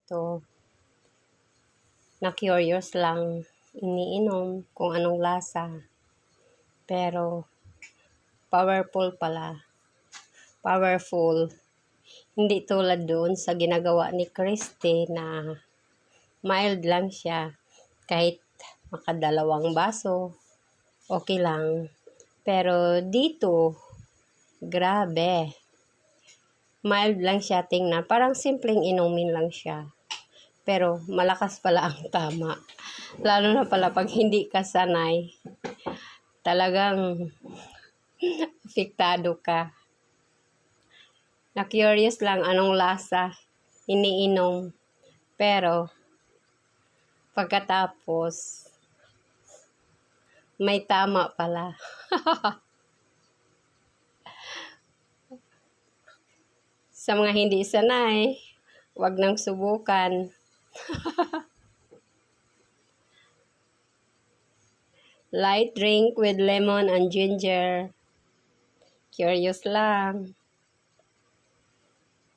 dito. Na-curious lang iniinom kung anong lasa. Pero, powerful pala. Powerful. Hindi tulad doon sa ginagawa ni Christy na mild lang siya. Kahit makadalawang baso, okay lang. Pero dito, grabe. Mild lang siya tingnan. Parang simpleng inumin lang siya. Pero malakas pala ang tama. Lalo na pala pag hindi ka sanay. Talagang apektado ka. Na-curious lang anong lasa iniinom. Pero pagkatapos, may tama pala. Sa mga hindi sanay, wag nang subukan. Light drink with lemon and ginger. Curious lang.